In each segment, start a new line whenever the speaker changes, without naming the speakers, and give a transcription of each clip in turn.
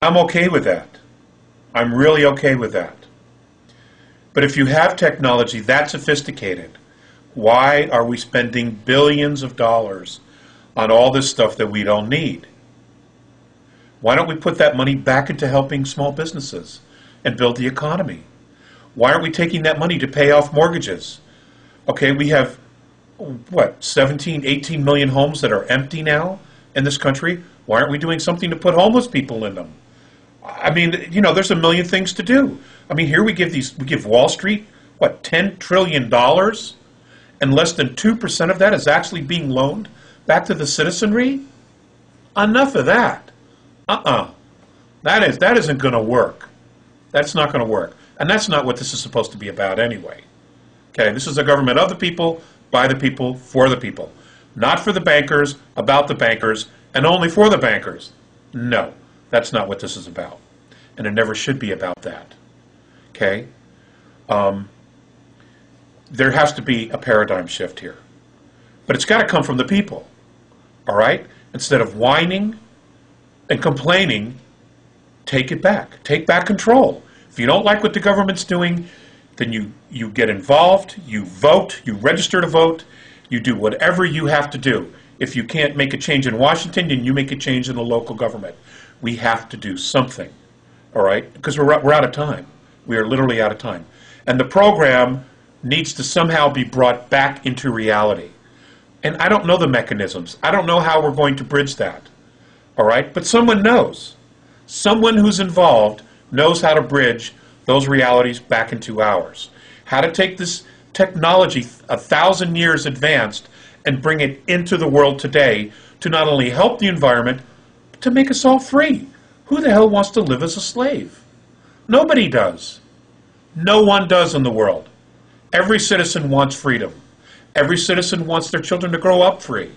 I'm okay with that. I'm really okay with that. But if you have technology that sophisticated, why are we spending billions of dollars on all this stuff that we don't need? Why don't we put that money back into helping small businesses and build the economy? Why aren't we taking that money to pay off mortgages? Okay, we have, what, 17, 18 million homes that are empty now in this country. Why aren't we doing something to put homeless people in them? I mean, there's a million things to do. I mean, here we give Wall Street, what, $10 trillion dollars, and less than 2% of that is actually being loaned back to the citizenry? Enough of that. That isn't going to work. That's not going to work. And that's not what this is supposed to be about anyway. Okay, this is a government of the people, by the people, for the people. Not for the bankers, about the bankers, and only for the bankers. No, that's not what this is about. And it never should be about that. Okay? There has to be a paradigm shift here. But it's got to come from the people. All right? Instead of whining and complaining, take it back. Take back control. If you don't like what the government's doing, then you get involved, you vote, you register to vote, you do whatever you have to do. If you can't make a change in Washington, then you make a change in the local government. We have to do something, all right? Because we're out of time. We are literally out of time. And the program needs to somehow be brought back into reality. And I don't know the mechanisms. I don't know how we're going to bridge that, all right? But someone knows. Someone who's involved knows how to bridge those realities back into ours. How to take this technology 1,000 years advanced and bring it into the world today to not only help the environment, but to make us all free. Who the hell wants to live as a slave? Nobody does. No one does in the world. Every citizen wants freedom. Every citizen wants their children to grow up free.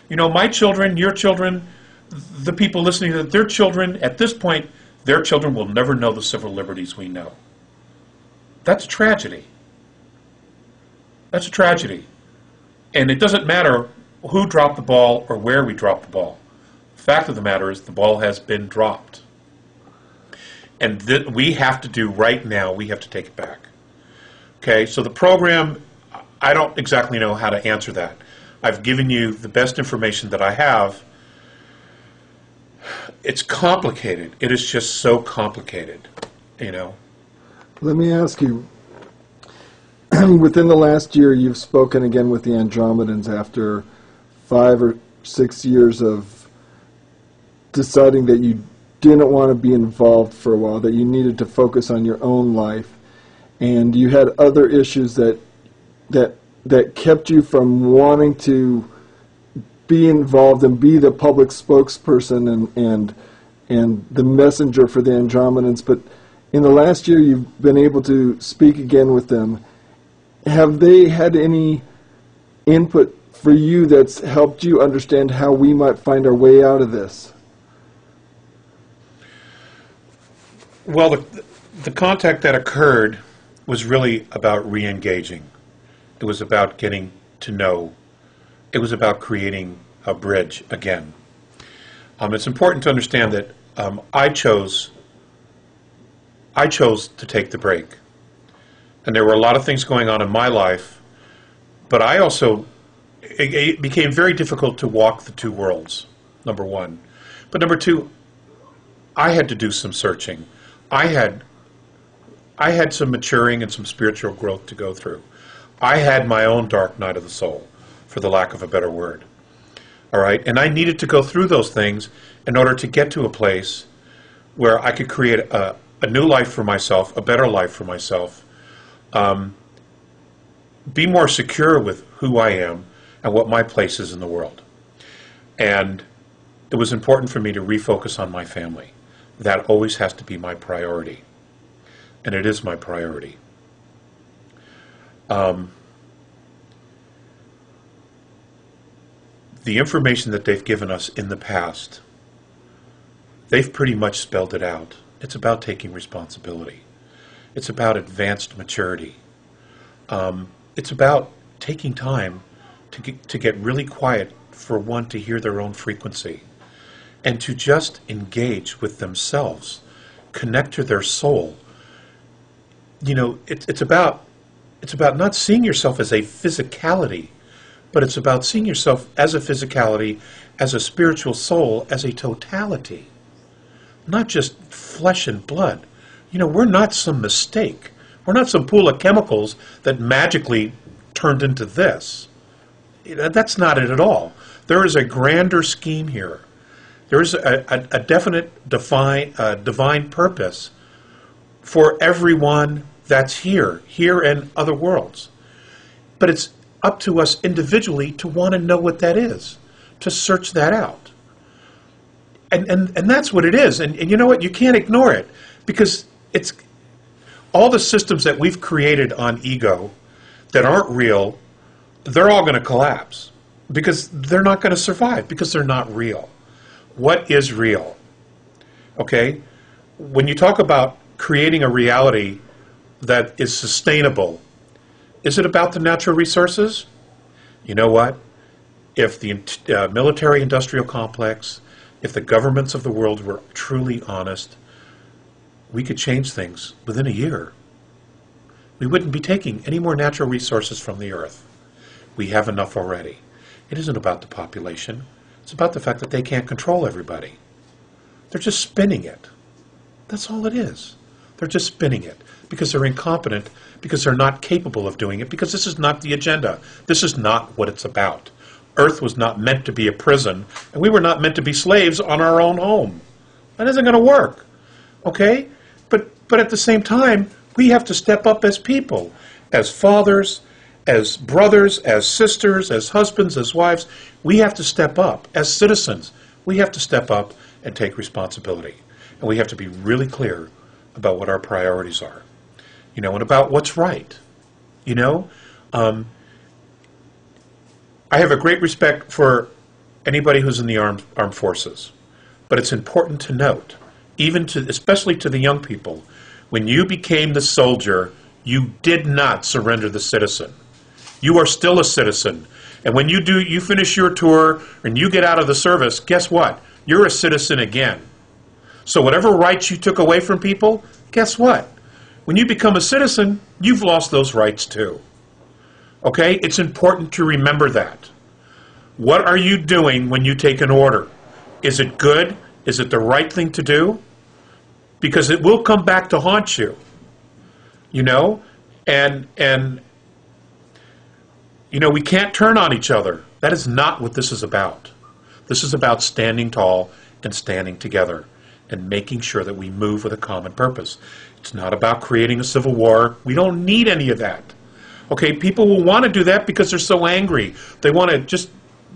My children, your children, the people listening to their children, at this point, their children will never know the civil liberties we know. That's a tragedy. That's a tragedy. And it doesn't matter who dropped the ball or where we dropped the ball. The fact of the matter is the ball has been dropped. And we have to do right now, we have to take it back. Okay, so the program, I don't exactly know how to answer that. I've given you the best information that I have. It's complicated. It is just so complicated,
Let me ask you, within the last year, you've spoken again with the Andromedans after 5 or 6 years of deciding that you didn't want to be involved for a while, that you needed to focus on your own life, and you had other issues that kept you from wanting to be involved and be the public spokesperson and the messenger for the Andromedans. But in the last year, you've been able to speak again with them. Have they had any input for you that's helped you understand how we might find our way out of this?
Well, the contact that occurred was really about re-engaging. It was about getting to know. It was about creating a bridge again. It's important to understand that I chose to take the break. And there were a lot of things going on in my life, but it became very difficult to walk the two worlds, number one. But number two, I had to do some searching. I had some maturing and some spiritual growth to go through. I had my own dark night of the soul, for the lack of a better word. All right? And I needed to go through those things in order to get to a place where I could create a new life for myself, a better life for myself, be more secure with who I am and what my place is in the world. And it was important for me to refocus on my family. That always has to be my priority. And it is my priority. The information that they've given us in the past, they've pretty much spelled it out. It's about taking responsibility. It's about advanced maturity. It's about taking time to get really quiet for one to hear their own frequency. and to just engage with themselves, connect to their soul. You know, it's about not seeing yourself as a physicality, but it's about seeing yourself as a physicality, as a spiritual soul, as a totality, not just flesh and blood. You know, we're not some mistake. We're not some pool of chemicals that magically turned into this. You know, that's not it at all. There is a grander scheme here. There is a definite divine purpose for everyone that's here and other worlds. But it's up to us individually to want to know what that is, to search that out. And that's what it is. And you know what? You can't ignore it, because it's all the systems that we've created on ego that aren't real, they're all going to collapse because they're not going to survive, because they're not real. What is real? Okay? When you talk about creating a reality that is sustainable, is it about the natural resources? You know what? If the military-industrial complex, if the governments of the world were truly honest, we could change things within a year. We wouldn't be taking any more natural resources from the earth. We have enough already. It isn't about the population. It's about the fact that they can't control everybody. They're just spinning it. That's all it is. They're just spinning it because they're incompetent, because they're not capable of doing it, because this is not the agenda. This is not what it's about. Earth was not meant to be a prison, and we were not meant to be slaves on our own home. That isn't going to work. Okay? But at the same time, we have to step up as people, as fathers, as brothers, as sisters, as husbands, as wives. We have to step up. As citizens, we have to step up and take responsibility. And we have to be really clear about what our priorities are, you know, and about what's right. You know, I have a great respect for anybody who's in the armed forces, but it's important to note, especially to the young people, when you became the soldier, you did not surrender the citizen. You are still a citizen. And when you finish your tour and you get out of the service, guess what? You're a citizen again. So whatever rights you took away from people, guess what? When you become a citizen, you've lost those rights too. Okay? It's important to remember that. What are you doing when you take an order? Is it good? Is it the right thing to do? Because it will come back to haunt you. You know? And you know, we can't turn on each other. That is not what this is about. This is about standing tall and standing together and making sure that we move with a common purpose. It's not about creating a civil war. We don't need any of that. Okay, people will want to do that because they're so angry. They want to just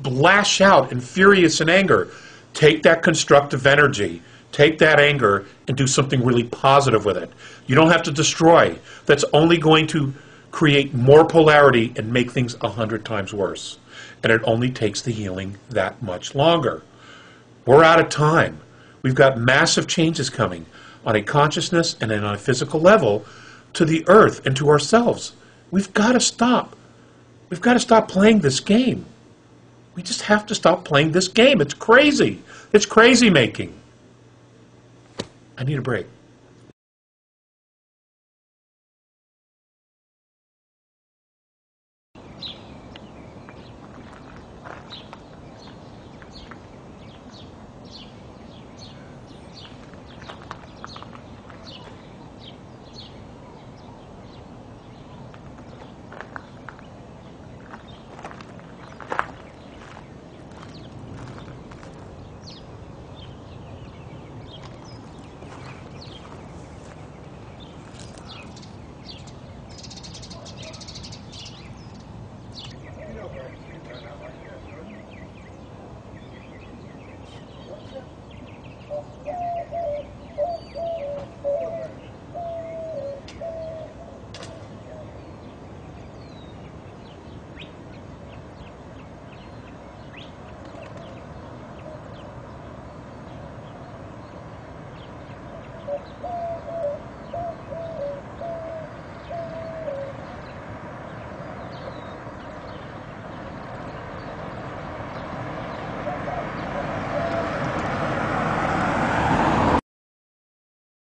lash out in furious and anger. Take that constructive energy, take that anger, and do something really positive with it. You don't have to destroy. That's only going to create more polarity and make things 100 times worse. And it only takes the healing that much longer. We're out of time. We've got massive changes coming on a consciousness and on a physical level to the earth and to ourselves. We've got to stop. We've got to stop playing this game. We just have to stop playing this game. It's crazy. It's crazy making. I need a break.